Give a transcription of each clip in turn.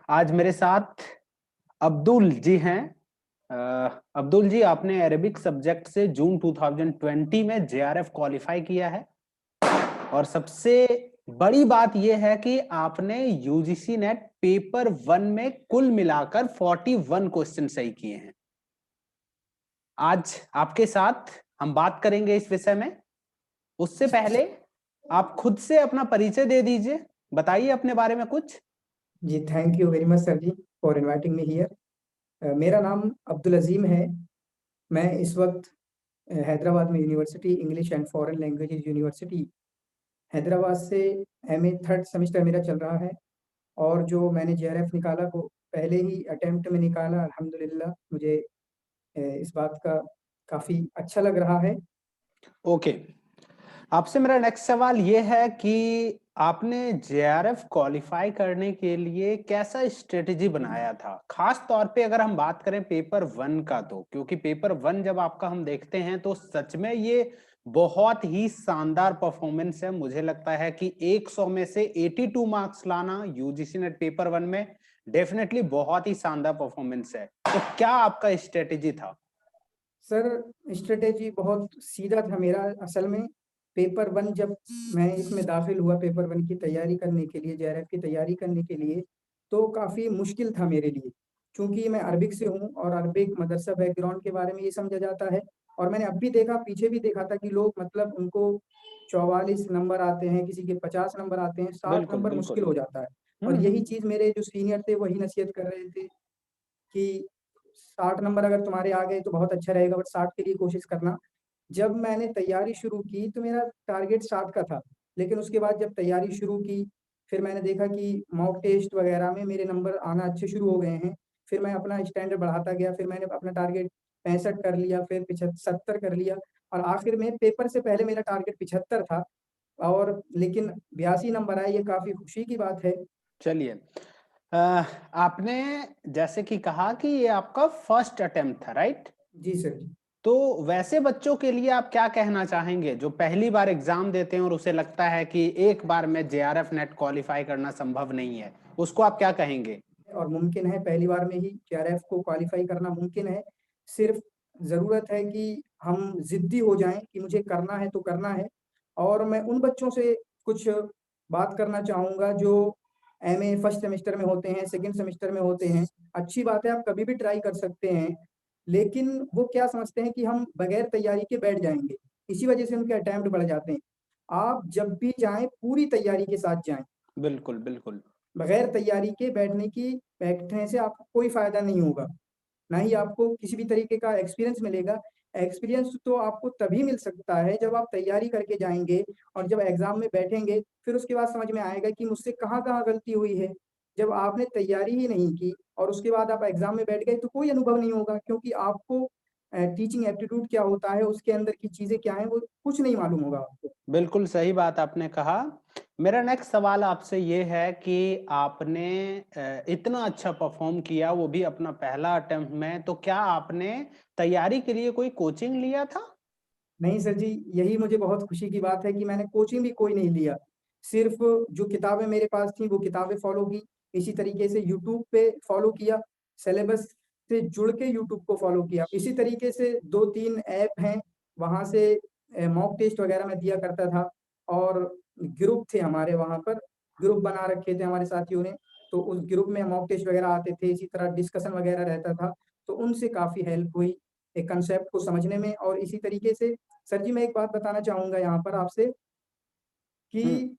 आज मेरे साथ अब्दुल जी हैं। अब्दुल जी, आपने अरेबिक सब्जेक्ट से जून 2020 में जेआरएफ क्वालिफाई किया है और सबसे बड़ी बात यह है कि आपने यूजीसी नेट पेपर 1 में कुल मिलाकर 41 क्वेश्चन सही किए हैं। आज आपके साथ हम बात करेंगे इस विषय में। उससे पहले आप खुद से अपना परिचय दे दीजिए, बताइए अपने बारे में कुछ। जी, thank you very much sir ji for inviting me here. मेरा नाम अब्दुल अजीम है। मैं इस वक्त हैदराबाद में university English and foreign languages university Hyderabad से एमए थर्ड सेमेस्टर मेरा चल रहा है। और जो मैंने जेआरएफ निकाला वो पहले ही अटेम्प्ट में निकाला। अल्हम्दुलिल्लाह मुझे इस बात का काफ़ी अच्छा लग रहा है। ओके, आपसे मेरा नेक्स्ट सवाल ये है कि आपने जेआरएफ क्वालिफाई करने के लिए कैसा स्ट्रेटेजी बनाया था, खास तौर पे अगर हम बात करें पेपर 1 का। तो क्योंकि पेपर 1 जब आपका हम देखते हैं तो सच में ये बहुत ही शानदार परफॉर्मेंस है। मुझे लगता है कि 100 में से 82 मार्क्स लाना यूजीसी नेट पेपर 1 में डेफिनेटली बहुत ही शानदार परफॉर्मेंस है। तो क्या आपका स्ट्रेटेजी था? सर, स्ट्रेटेजी बहुत सीधा था मेरा। असल में पेपर 1 जब मैं इसमें दाखिल हुआ पेपर 1 की तैयारी करने के लिए, जेआरएफ की तैयारी करने के लिए, तो काफ़ी मुश्किल था मेरे लिए। चूँकि मैं अरबिक से हूँ और अरबिक मदरसा बैकग्राउंड के बारे में ये समझा जाता है। और मैंने अब भी देखा, पीछे भी देखा था कि लोग मतलब उनको 44 नंबर आते हैं, किसी के 50 नंबर आते हैं, 60 बिल्कुल नंबर मुश्किल बिल्कुल। हो जाता है। और यही चीज़ मेरे जो सीनियर थे वही नसीहत कर रहे थे कि 60 नंबर अगर तुम्हारे आ गए तो बहुत अच्छा रहेगा, बट 60 के लिए कोशिश करना। जब मैंने तैयारी शुरू की तो मेरा टारगेट 60 का था, लेकिन उसके बाद जब तैयारी शुरू की, फिर मैंने देखा कि मॉक टेस्ट वगैरह में मेरे नंबर आना अच्छे शुरू हो गए हैं। फिर मैं अपना स्टैंडर्ड बढ़ाता गया, फिर मैंने अपना टारगेट 65 कर लिया, फिर 70 कर लिया और आखिर में पेपर से पहले मेरा टारगेट 75 था। और लेकिन 82 नंबर आए, ये काफ़ी खुशी की बात है। चलिए, आपने जैसे कि कहा कि ये आपका फर्स्ट अटेम्प्ट था, राइट? जी सर जी। तो वैसे बच्चों के लिए आप क्या कहना चाहेंगे जो पहली बार एग्जाम देते हैं और उसे लगता है कि एक बार में जेआरएफ नेट क्वालिफाई करना संभव नहीं है, उसको आप क्या कहेंगे? और मुमकिन है, पहली बार में ही जेआरएफ को क्वालीफाई करना मुमकिन है। सिर्फ ज़रूरत है कि हम ज़िद्दी हो जाएँ कि मुझे करना है तो करना है। और मैं उन बच्चों से कुछ बात करना चाहूँगा जो एमए फर्स्ट सेमेस्टर में होते हैं, सेकंड सेमेस्टर में होते हैं। अच्छी बात है, आप कभी भी ट्राई कर सकते हैं, लेकिन वो क्या समझते हैं कि हम बगैर तैयारी के बैठ जाएँगे। इसी वजह से उनके अटेम्प्ट बढ़ जाते हैं। आप जब भी जाएँ, पूरी तैयारी के साथ जाएँ। बिल्कुल बिल्कुल। बगैर तैयारी के बैठने से आपको कोई फ़ायदा नहीं होगा। ना ही आपको किसी भी तरीके का एक्सपीरियंस मिलेगा। एक्सपीरियंस तो आपको तभी मिल सकता है जब आप तैयारी करके जाएँगे और जब एग्ज़ाम में बैठेंगे, फिर उसके बाद समझ में आएगा कि मुझसे कहाँ-कहाँ गलती हुई है। जब आपने तैयारी ही नहीं की और उसके बाद आप एग्ज़ाम में बैठ गए तो कोई अनुभव नहीं होगा, क्योंकि आपको टीचिंग एप्टीट्यूड क्या होता है, उसके अंदर की चीज़ें क्या हैं, वो कुछ नहीं मालूम होगा आपको। बिल्कुल सही बात आपने कहा। मेरा नेक्स्ट सवाल आपसे ये है कि आपने इतना अच्छा परफॉर्म किया, वो भी अपना पहला अटेम्प्ट में, तो क्या आपने तैयारी के लिए कोई कोचिंग लिया था? नहीं सर जी, यही मुझे बहुत खुशी की बात है कि मैंने कोचिंग भी कोई नहीं लिया। सिर्फ़ जो किताबें मेरे पास थी वो किताबें फ़ॉलो की। इसी तरीके से यूट्यूब पे फ़ॉलो किया, सिलेबस से जुड़ के यूट्यूब को फ़ॉलो किया। इसी तरीके से 2-3 ऐप हैं, वहाँ से मॉक टेस्ट वग़ैरह मैं दिया करता था। और ग्रुप थे हमारे वहाँ पर, ग्रुप बना रखे थे हमारे साथियों ने, तो उस ग्रुप में मॉक टेस्ट वग़ैरह आते थे, इसी तरह डिस्कशन वग़ैरह रहता था, तो उनसे काफ़ी हेल्प हुई एक कांसेप्ट को समझने में। और इसी तरीके से सर जी, मैं एक बात बताना चाहूँगा यहाँ पर आपसे हुँ, कि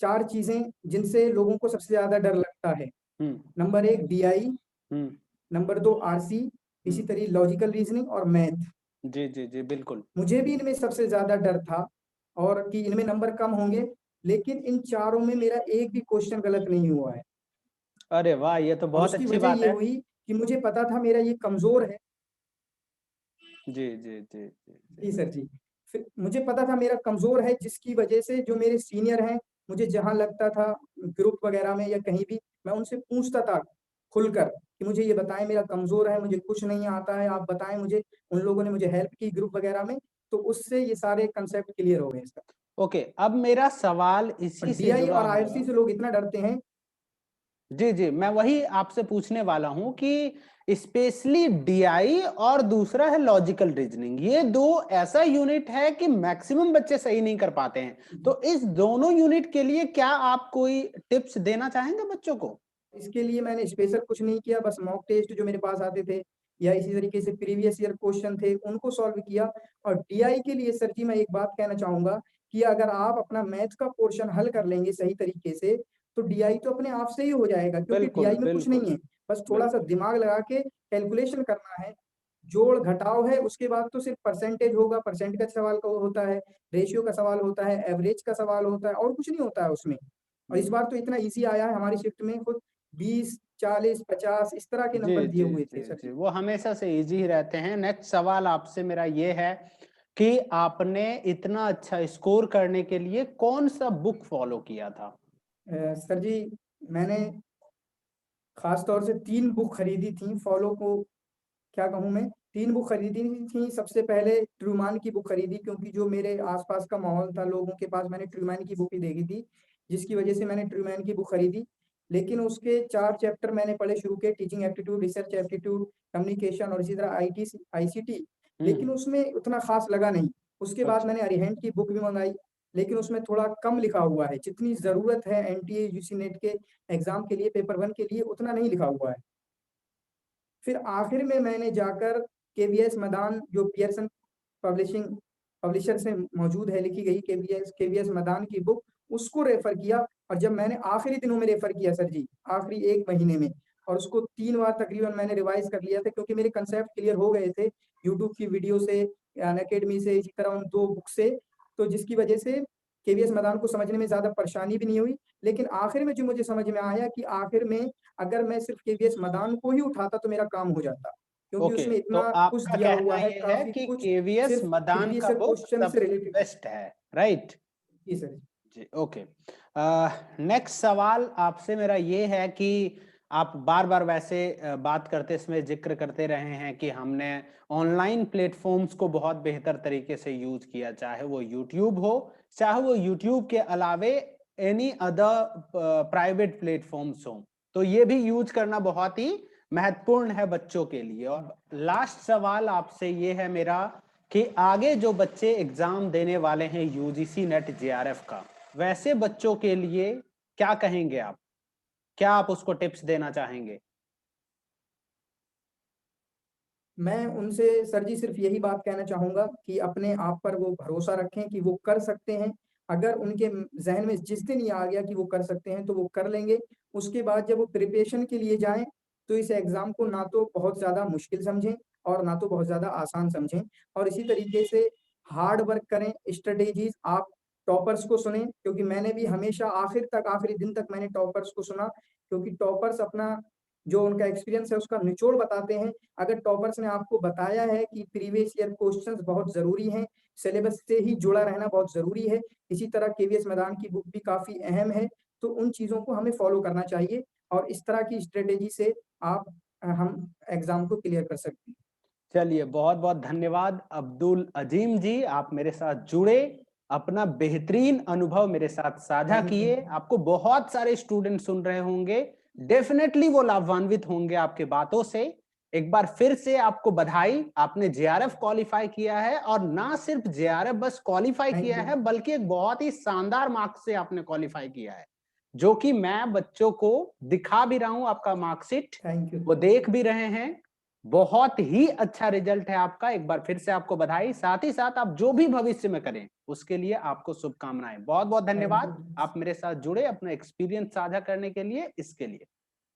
4 चीज़ें जिनसे लोगों को सबसे ज़्यादा डर लगता है। हुँ, नंबर 1 डीआई, हुँ, नंबर 2 आरसी, हुँ। इसी तरह लॉजिकल रीज़निंग और मैथ। जी, जी, जी, बिल्कुल। मुझे भी इनमें सबसे ज़्यादा डर था और कि इनमें नंबर कम होंगे, लेकिन इन चारों में मेरा एक भी क्वेश्चन गलत नहीं हुआ है। अरे वाह! ये तो और बहुत उसकी अच्छी वजह बात ये है। हुई कि मुझे पता था मेरा ये कमज़ोर है। जी, जी, जी, जी, जी। जी सर जी। फिर मुझे पता था मेरा कमज़ोर है, जिसकी वजह से जो मेरे सीनियर हैं, मुझे जहाँ लगता था ग्रुप वगैरह में या कहीं भी, मैं उनसे पूछता था खुलकर कि मुझे ये बताएँ, मेरा कमज़ोर है, मुझे कुछ नहीं आता है, आप बताएँ मुझे। उन लोगों ने मुझे हेल्प की ग्रुप वगैरह में, तो उससे ये सारे कांसेप्ट क्लियर हो गए इसका। ओके, अब मेरा सवाल और इसी से डीआई जुड़ा और आईआरसी हुआ। से लोग इतना डरते हैं जी जी, मैं वही आपसे पूछने वाला हूं कि स्पेशली डीआई और दूसरा है लॉजिकल रीजनिंग, ये दो ऐसा यूनिट है कि मैक्सिमम बच्चे सही नहीं कर पाते हैं। तो इस दोनों यूनिट के लिए क्या आप कोई टिप्स देना चाहेंगे बच्चों को? इसके लिए मैंने स्पेशल कुछ नहीं किया, बस मॉक टेस्ट जो मेरे पास आते थे या इसी तरीके से प्रीवियस ईयर क्वेश्चन थे, उनको सॉल्व किया। और डीआई के लिए सर जी मैं एक बात कहना चाहूँगा कि अगर आप अपना मैथ का पोर्शन हल कर लेंगे सही तरीके से, तो डीआई तो अपने आप से ही हो जाएगा, क्योंकि बिल्कुल डीआई में कुछ बिल्कुल नहीं है, बस थोड़ा-सा बिल्कुल। दिमाग लगा के कैलकुलेशन करना है। जोड़-घटाव है, उसके बाद तो सिर्फ परसेंटेज होगा, परसेंट का सवाल क होता है, रेशियो का सवाल होता है, एवरेज का सवाल होता है और कुछ नहीं होता है उसमें। और इस बार तो इतना ईज़ी आया है हमारी शिफ्ट में, खुद 20, 40, 50 इस तरह के जी नंबर दिए जी हुए थे जी सर जी, जी। वो हमेशा से इजी ही रहते हैं। नेक्स्ट सवाल आपसे मेरा ये है कि आपने इतना अच्छा स्कोर करने के लिए कौन सा बुक फॉलो किया था? सर जी मैंने ख़ास तौर से 3 बुक खरीदी थी, फॉलो को क्या कहूँ मैं, 3 बुक खरीदी थी। सबसे पहले ट्रूमान की बुक खरीदी, क्योंकि जो मेरे आस-पास का माहौल था लोगों के पास, मैंने ट्रूमान की बुक ही देखी थी, जिसकी वजह से मैंने ट्रूमान की बुक खरीदी। लेकिन उसके 4 चैप्टर मैंने पढ़े शुरू किए, teaching aptitude, research aptitude, communication और इसी तरह आईसीटी, लेकिन हम्म। उसमें उतना ख़ास लगा नहीं। उसके बाद अच्छा। मैंने अरिहंत की बुक भी मँगाई, लेकिन उसमें थोड़ा कम लिखा हुआ है, जितनी ज़रूरत है एनटीए, यूजी नेट के एग्ज़ाम के लिए, पेपर 1 के लिए उतना नहीं लिखा हुआ है। फिर आखिर में मैंने जाकर केवीएस मदान, जो पियर्सन पब्लिशिंग पब्लिशर से मौजूद है, लिखी गई केवीएस मदान की बुक, उसको रेफ़र किया। और जब मैंने आखिरी दिनों में रेफ़र किया सर जी, आखिरी 1 महीने में, और उसको 3 बार तकरीबन मैंने रिवाइज़ कर लिया था, क्योंकि मेरे कांसेप्ट क्लियर हो गए थे यूट्यूब की वीडियो से, अनअकैडमी से, इसी तरह उन 2 बुक से। तो जिसकी वजह से केवीएस मदान को समझने में ज़्यादा परेशानी भी नहीं हुई। लेकिन आखिर में जो मुझे समझ में आया कि आखिर में अगर मैं सिर्फ़ केवीएस मदान को ही उठाता तो मेरा काम हो जाता। क्योंकि ओके, उसमें तो इतना कुछ आपका दिया कहना हुआ है, ये है काफ़ी कि कुछ केवीएस सिर्फ़ मदान प्रीवियस का ईयर बुक क्वेश्चन से सबसे रिलेटेड है। बेस्ट है, राइट? जी सर। जी, ओके। नेक्स्ट सवाल आपसे मेरा ये है कि आप बार-बार वैसे बात करते इसमें ज़िक्र करते रहे हैं कि हमने ऑनलाइन प्लेटफ़ॉर्म्स को बहुत बेहतर तरीके से यूज़ किया, चाहे वो यूट्यूब हो, चाहे वो यूट्यूब के अलावे एनी अदर प्राइवेट प्लेटफ़ॉर्म्स हों। तो ये भी यूज़ करना बहुत ही महत्वपूर्ण है बच्चों के लिए। और लास्ट सवाल आपसे ये है मेरा कि आगे जो बच्चे एग्ज़ाम देने वाले हैं यूजीसी नेट जेआरएफ का, वैसे बच्चों के लिए क्या कहेंगे आप? क्या आप उसको टिप्स देना चाहेंगे? मैं उनसे सर जी सिर्फ़ यही बात कहना चाहूँगा कि अपने आप पर वो भरोसा रखें कि वो कर सकते हैं। अगर उनके ज़हन में जिस दिन ये आ गया कि वो कर सकते हैं, तो वो कर लेंगे। उसके बाद जब वो प्रिपरेशन के लिए जाएँ, तो इस एग्ज़ाम को ना तो बहुत ज़्यादा मुश्किल समझें और ना तो बहुत ज़्यादा आसान समझें। और इसी तरीके से हार्ड वर्क करें, स्ट्रैटेजीज़ आप टॉपर्स को सुनें, क्योंकि मैंने भी हमेशा आखिर तक, आखिरी दिन तक मैंने टॉपर्स को सुना, क्योंकि टॉपर्स अपना जो उनका एक्सपीरियंस है उसका निचोड़ बताते हैं। अगर टॉपर्स ने आपको बताया है कि प्रीवियस ईयर क्वेश्चंस बहुत ज़रूरी हैं, सिलेबस से ही जुड़ा रहना बहुत ज़रूरी है, इसी तरह केवीएस मैदान की बुक भी काफ़ी अहम है, तो उन चीज़ों को हमें फ़ॉलो करना चाहिए और इस तरह की स्ट्रैटेजी से हम एग्ज़ाम को क्लियर कर सकते हैं। चलिए, बहुत-बहुत धन्यवाद अब्दुल अजीम जी, आप मेरे साथ जुड़े, अपना बेहतरीन अनुभव मेरे साथ साझा थैंक यू। किए। आपको बहुत सारे स्टूडेंट सुन रहे होंगे, डेफिनिटली वो लाभान्वित होंगे आपके बातों से। एक बार फिर से आपको बधाई, आपने जेआरएफ क्वालीफाई किया है और ना सिर्फ जेआरएफ बस क्वालीफाई थैंक किया यू। है, बल्कि एक बहुत ही शानदार मार्क्स से आपने क्वालीफाई किया है, जो कि मैं बच्चों को दिखा भी रहा हूँ आपका मार्कशीट, थैंक यू। वो देख भी रहे हैं। बहुत ही अच्छा रिजल्ट है आपका, एक बार फिर से आपको बधाई। साथ ही साथ आप जो भी भविष्य में करें, उसके लिए आपको शुभकामनाएँ। बहुत-बहुत थैंक धन्यवाद, यू। आप मेरे साथ जुड़े अपना एक्सपीरियंस साझा करने के लिए, इसके लिए।